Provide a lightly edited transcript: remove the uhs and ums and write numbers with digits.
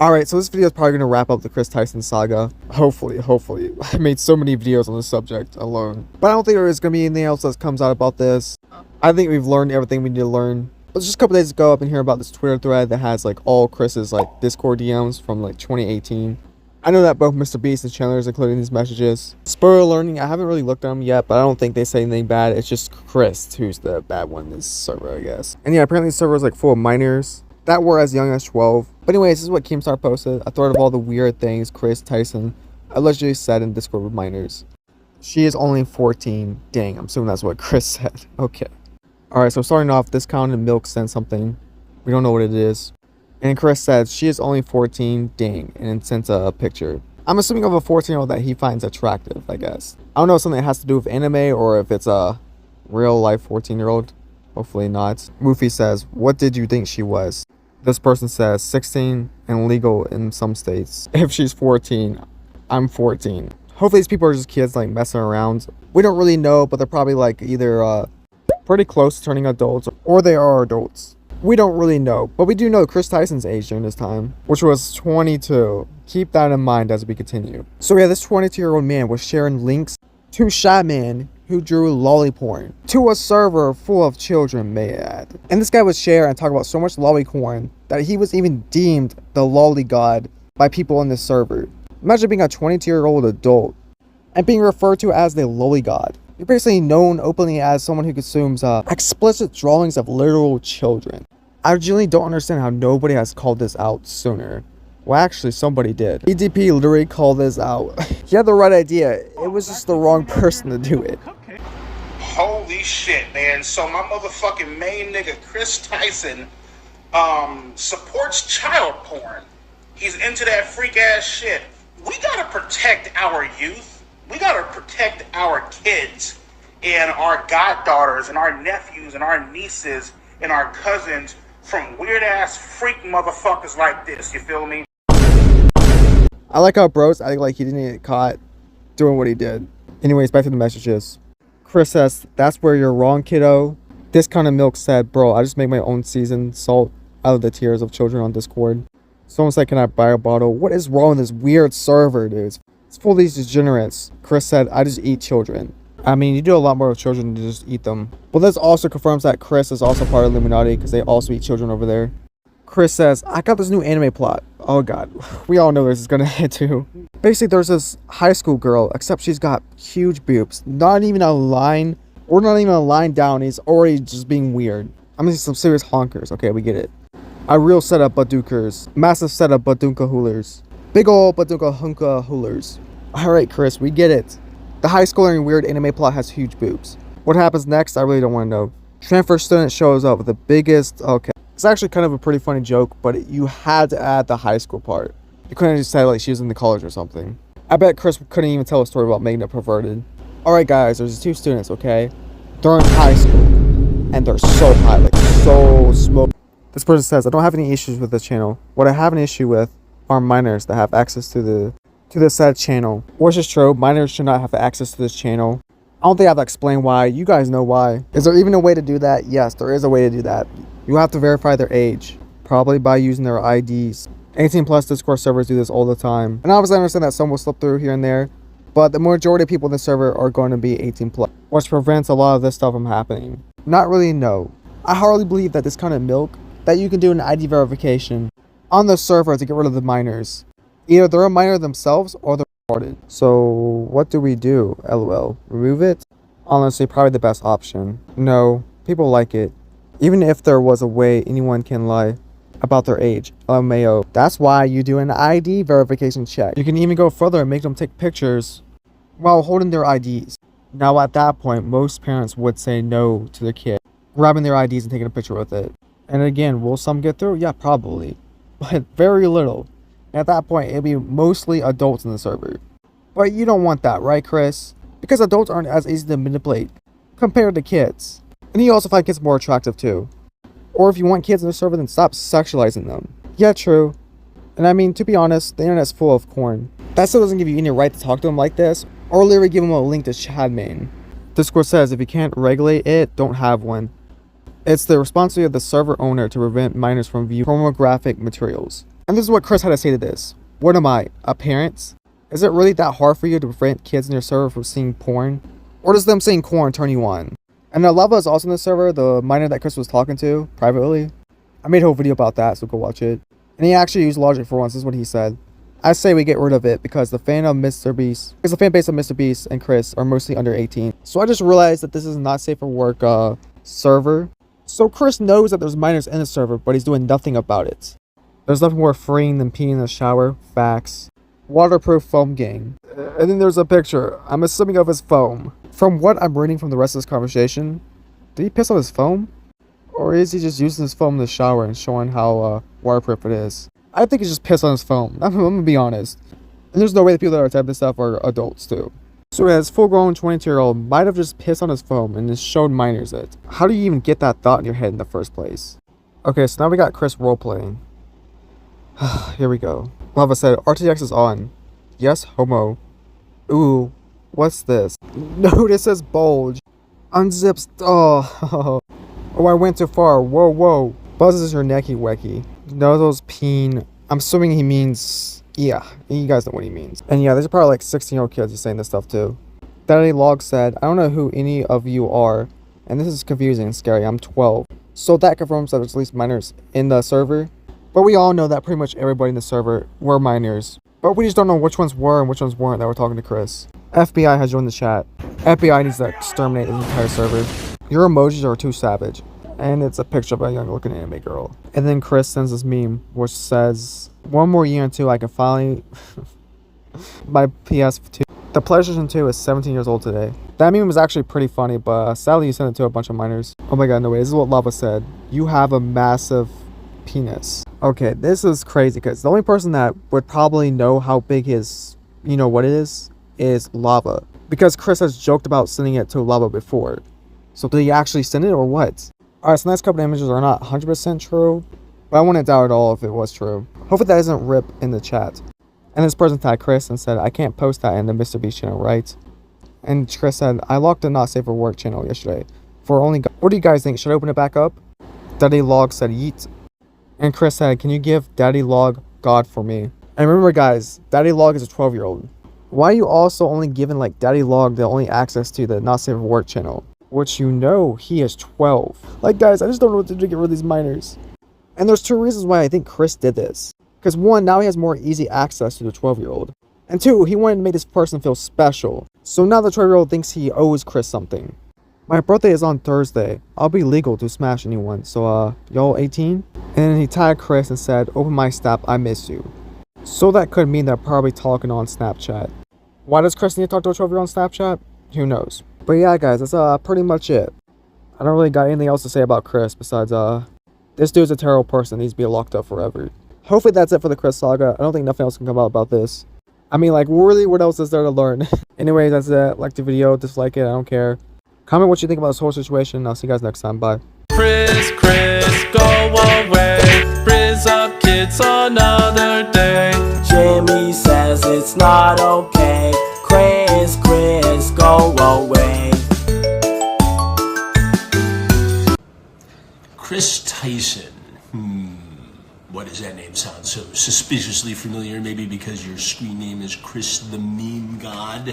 Alright, so this video is probably going to wrap up the Kris Tyson saga. Hopefully. I made so many videos on this subject alone. But I don't think there is going to be anything else that comes out about this. I think we've learned everything we need to learn. But just a couple days ago, I've been hearing about this Twitter thread that has like all Kris's like Discord DMs from like 2018. I know that both Mr. Beast and Chandler is including these messages. Spoiler learning, I haven't really looked at them yet, but I don't think they say anything bad. It's just Kris who's the bad one in this server, I guess. And yeah, apparently the server is like full of minors that were as young as 12. But anyways, this is what Keemstar posted. I thought of all the weird things Kris Tyson allegedly said in Discord with minors. She is only 14. Dang, I'm assuming that's what Kris said. Okay. Alright, so starting off, this Discounted Milk sent something. We don't know what it is. And Kris said, she is only 14, dang, and sent a picture. I'm assuming of a 14-year-old that he finds attractive, I guess. I don't know if something that has to do with anime or if it's a real-life 14-year-old. Hopefully not. Woofy says, what did you think she was? This person says, 16 and legal in some states. If she's 14, I'm 14. Hopefully these people are just kids like messing around. We don't really know, but they're probably like either pretty close to turning adults or they are adults. We don't really know, but we do know Kris Tyson's age during this time, which was 22. Keep that in mind as we continue. So yeah, this 22-year-old man was sharing links to Shadman, who drew lolly porn, to a server full of children, may I add. And this guy would share and talk about so much lolly porn that he was even deemed the lolly god by people on this server. Imagine being a 22-year-old adult and being referred to as the lolly god. You're basically known openly as someone who consumes explicit drawings of literal children. I genuinely don't understand how nobody has called this out sooner. Well, actually, somebody did. EDP literally called this out. He had the right idea. It was just the wrong person to do it. Holy shit, man. So my motherfucking main nigga, Kris Tyson, supports child porn. He's into that freak-ass shit. We gotta protect our youth. We gotta protect our kids and our goddaughters and our nephews and our nieces and our cousins from weird-ass freak motherfuckers like this, you feel me? I like how bros acting like he didn't get caught doing what he did. Anyways, back to the messages. Kris says, that's where you're wrong, kiddo. Discounted Milk said, bro, I just make my own seasoned salt out of the tears of children on Discord. Someone said, can I buy a bottle? What is wrong with this weird server, dude? It's full of these degenerates. Kris said, I just eat children. I mean, you do a lot more with children than just eat them. But this also confirms that Kris is also part of Illuminati because they also eat children over there. Kris says, I got this new anime plot. Oh god, we all know this is gonna hit too. Basically, there's this high school girl, except she's got huge boobs. Not even a line, or not even a line down. He's already just being weird. I'm gonna see some serious honkers. Okay, we get it. A real setup badukers. Massive setup badunka hoolers. Big ol' badunka hunka hoolers. Alright, Kris, we get it. The high schooler and weird anime plot has huge boobs. What happens next, I really don't want to know. Transfer student shows up with the biggest... Okay. It's actually kind of a pretty funny joke, but you had to add the high school part. You couldn't just say like she was in the college or something. I bet Kris couldn't even tell a story about making it perverted. Alright guys, there's two students, okay? They're in high school. And they're so high, like so smoked. This person says, I don't have any issues with this channel. What I have an issue with are minors that have access to the said channel. Which is true, minors should not have access to this channel. I don't think I have to explain why. You guys know why. Is there even a way to do that? Yes, there is a way to do that. You have to verify their age, probably by using their IDs. 18 plus Discord servers do this all the time. And obviously I understand that some will slip through here and there, but the majority of people in the server are going to be 18 plus, which prevents a lot of this stuff from happening. Not really, no. I hardly believe that this kind of milk, that you can do an ID verification on the server to get rid of the minors. Either they're a minor themselves or they're retarded. So what do we do? LOL. Remove it? Honestly, probably the best option. No, people like it. Even if there was a way anyone can lie about their age. LMAO. That's why you do an ID verification check. You can even go further and make them take pictures while holding their IDs. Now at that point, most parents would say no to their kid grabbing their IDs and taking a picture with it. And again, will some get through? Yeah, probably. But very little. At that point, it'll be mostly adults in the server. But you don't want that, right, Kris? Because adults aren't as easy to manipulate compared to kids. And you also find kids more attractive too. Or if you want kids in the server, then stop sexualizing them. Yeah, true. And I mean, to be honest, the internet's full of corn. That still doesn't give you any right to talk to them like this, or literally give them a link to Shadman. Discord says if you can't regulate it, don't have one. It's the responsibility of the server owner to prevent minors from viewing pornographic materials. And this is what Kris had to say to this. What am I, a parent? Is it really that hard for you to prevent kids in your server from seeing porn? Or does them seeing porn turn you on? And Lava is also in the server, the miner that Kris was talking to privately. I made a whole video about that, so go watch it. And he actually used logic for once, this is what he said. I say we get rid of it because the fan base of Mr. Beast and Kris are mostly under 18. So I just realized that this is not safe for work server. So Kris knows that there's minors in the server, but he's doing nothing about it. There's nothing more freeing than peeing in the shower. Facts. Waterproof foam gang. And then there's a picture, I'm assuming, of his foam. From what I'm reading from the rest of this conversation, did he piss on his foam? Or is he just using his foam in the shower and showing how waterproof it is? I think he just pissed on his foam. I'm gonna be honest. And there's no way the people that are typing this stuff are adults too. So his full-grown 22-year-old might have just pissed on his foam and just showed minors it. How do you even get that thought in your head in the first place? Okay, so now we got Kris roleplaying. Here we go. Lava said, RTX is on. Yes, homo. Ooh, what's this? No, this says bulge. Unzips. Oh, oh, I went too far. Whoa, whoa. Buzzes your necky wecky. No, those peen. I'm assuming he means, yeah, you guys know what he means. And yeah, there's probably like 16-year-old kids saying this stuff too. Daddy Log said, I don't know who any of you are, and this is confusing and scary. I'm 12. So that confirms that there's at least minors in the server. But we all know that pretty much everybody in the server were minors. But we just don't know which ones were and which ones weren't that were talking to Kris. FBI has joined the chat. FBI needs to exterminate this entire server. Your emojis are too savage. And it's a picture of a young looking anime girl. And then Kris sends this meme which says, one more year until I can finally buy PS2. The PlayStation 2 is 17 years old today. That meme was actually pretty funny, but sadly you sent it to a bunch of minors. Oh my god, no way. This is what Lava said. You have a massive penis. Okay, this is crazy because the only person that would probably know how big his, you know what it is Lava. Because Kris has joked about sending it to Lava before. So did he actually send it or what? Alright, so the next couple of images are not 100% true, but I wouldn't doubt at all if it was true. Hopefully that isn't Rip in the chat. And this person tagged Kris and said, I can't post that in the Mr. Beast channel, right? And Kris said, I locked the Not Safe for Work channel yesterday. What do you guys think? Should I open it back up? Daddy Log said, yeet. And Kris said, can you give Daddy Log God for me? And remember guys, Daddy Log is a 12-year-old. Why are you also only giving like Daddy Log the only access to the Not Safe for Work channel? Which you know he is 12. Like guys, I just don't know what to do to get rid of these minors. And there's two reasons why I think Kris did this. Because one, now he has more easy access to the 12-year-old. And two, he wanted to make this person feel special. So now the 12-year-old thinks he owes Kris something. My birthday is on Thursday. I'll be legal to smash anyone. So y'all 18? And then he tagged Kris and said, open my snap, I miss you. So that could mean they're probably talking on Snapchat. Why does Kris need to talk to a 12-year-old on Snapchat? Who knows? But yeah guys, that's pretty much it. I don't really got anything else to say about Kris besides this dude's a terrible person, needs to be locked up forever. Hopefully that's it for the Kris saga. I don't think nothing else can come out about this. I mean like really, what else is there to learn? Anyways, that's it. Like the video, dislike it, I don't care. Comment what you think about this whole situation. I'll see you guys next time. Bye. Kris, go away. Frizz up kids another day. Jimmy says it's not okay. Kris, go away. Kris Tyson. Why does that name sound so suspiciously familiar? Maybe because your screen name is Kris the Meme God?